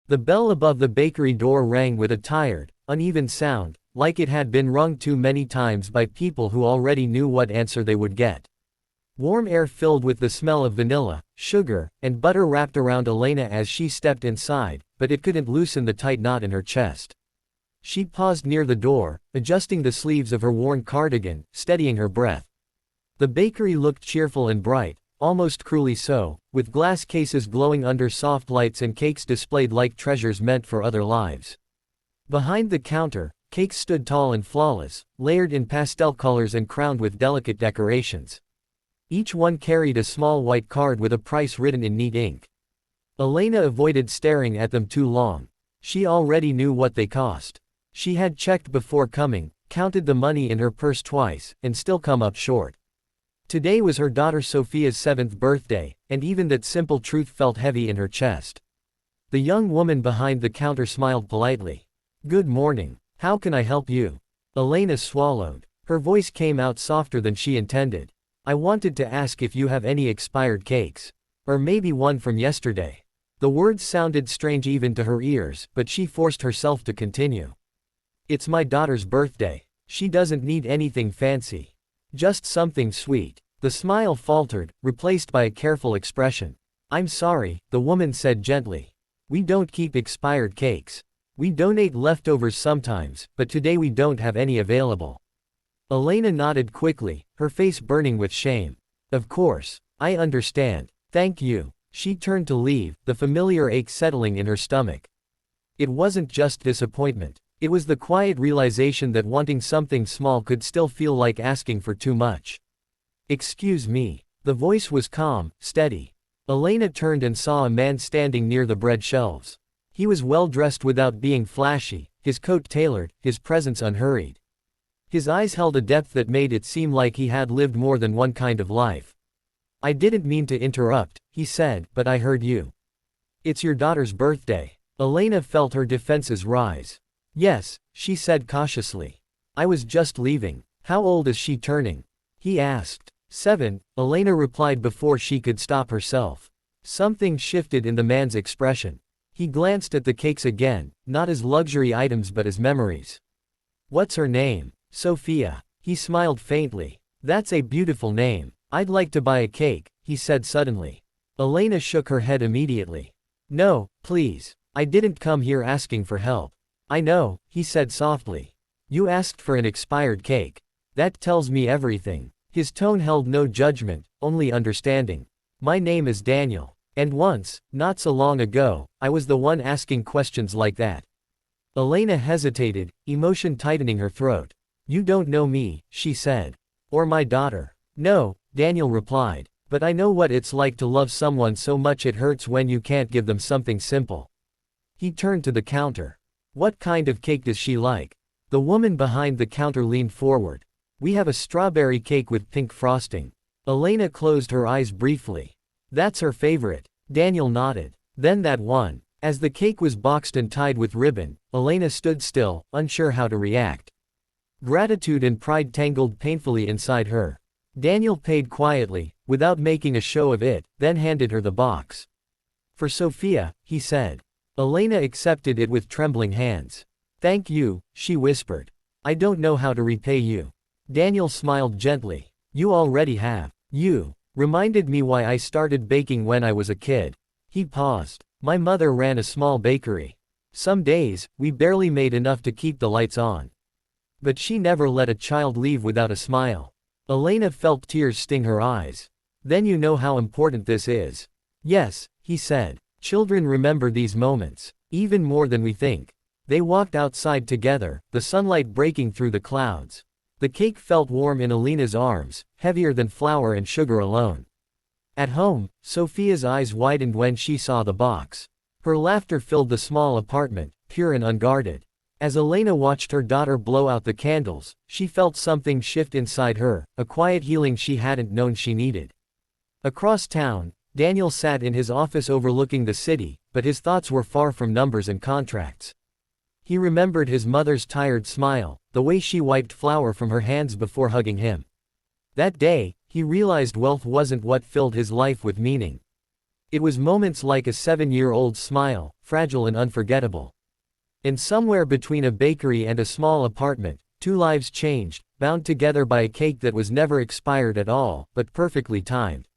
The bell above the bakery door rang with a tired, uneven sound, like it had been rung too many times by people who already knew what answer they would get. Warm air filled with the smell of vanilla, sugar, and butter wrapped around Elena as she stepped inside, but it couldn't loosen the tight knot in her chest. She paused near the door, adjusting the sleeves of her worn cardigan, steadying her breath. The bakery looked cheerful and bright, almost cruelly so, with glass cases glowing under soft lights and cakes displayed like treasures meant for other lives. Behind the counter, cakes stood tall and flawless, layered in pastel colors and crowned with delicate decorations. Each one carried a small white card with a price written in neat ink. Elena avoided staring at them too long. She already knew what they cost. She had checked before coming, counted the money in her purse twice, and still come up short. Today was her daughter Sophia's 7th birthday, and even that simple truth felt heavy in her chest. The young woman behind the counter smiled politely. "Good morning. How can I help you?" Elena swallowed. Her voice came out softer than she intended. "I wanted to ask if you have any expired cakes. Or maybe one from yesterday." The words sounded strange even to her ears, but she forced herself to continue. "It's my daughter's birthday. She doesn't need anything fancy. Just something sweet." The smile faltered, replaced by a careful expression. "I'm sorry," the woman said gently. "We don't keep expired cakes. We donate leftovers sometimes, but today we don't have any available." Elena nodded quickly, her face burning with shame. "Of course. I understand. Thank you." She turned to leave, the familiar ache settling in her stomach. It wasn't just disappointment. It was the quiet realization that wanting something small could still feel like asking for too much. "Excuse me." The voice was calm, steady. Elena turned and saw a man standing near the bread shelves. He was well dressed without being flashy, his coat tailored, his presence unhurried. His eyes held a depth that made it seem like he had lived more than one kind of life. "I didn't mean to interrupt," he said, "but I heard you. It's your daughter's birthday." Elena felt her defenses rise. "Yes," she said cautiously. "I was just leaving." "How old is she turning?" he asked. 7, Elena replied before she could stop herself. Something shifted in the man's expression. He glanced at the cakes again, not as luxury items but as memories. "What's her name?" "Sophia." He smiled faintly. "That's a beautiful name. I'd like to buy a cake," he said suddenly. Elena shook her head immediately. "No, please. I didn't come here asking for help." "I know," he said softly. "You asked for an expired cake. That tells me everything." His tone held no judgment, only understanding. "My name is Daniel. And once, not so long ago, I was the one asking questions like that." Elena hesitated, emotion tightening her throat. "You don't know me," she said. "Or my daughter." "No," Daniel replied. "But I know what it's like to love someone so much it hurts when you can't give them something simple." He turned to the counter. "What kind of cake does she like?" The woman behind the counter leaned forward. "We have a strawberry cake with pink frosting." Elena closed her eyes briefly. "That's her favorite." Daniel nodded. "Then that one." As the cake was boxed and tied with ribbon, Elena stood still, unsure how to react. Gratitude and pride tangled painfully inside her. Daniel paid quietly, without making a show of it, then handed her the box. "For Sophia," he said. Elena accepted it with trembling hands. "Thank you," she whispered. "I don't know how to repay you." Daniel smiled gently. "You already have. You reminded me why I started baking when I was a kid." He paused. "My mother ran a small bakery. Some days, we barely made enough to keep the lights on. But she never let a child leave without a smile." Elena felt tears sting her eyes. "Then you know how important this is." "Yes," he said. "Children remember these moments. Even more than we think." They walked outside together, the sunlight breaking through the clouds. The cake felt warm in Elena's arms, heavier than flour and sugar alone. At home, Sophia's eyes widened when she saw the box. Her laughter filled the small apartment, pure and unguarded. As Elena watched her daughter blow out the candles, she felt something shift inside her, a quiet healing she hadn't known she needed. Across town, Daniel sat in his office overlooking the city, but his thoughts were far from numbers and contracts. He remembered his mother's tired smile, the way she wiped flour from her hands before hugging him. That day, he realized wealth wasn't what filled his life with meaning. It was moments like a 7-year-old smile, fragile and unforgettable. And somewhere between a bakery and a small apartment, two lives changed, bound together by a cake that was never expired at all, but perfectly timed.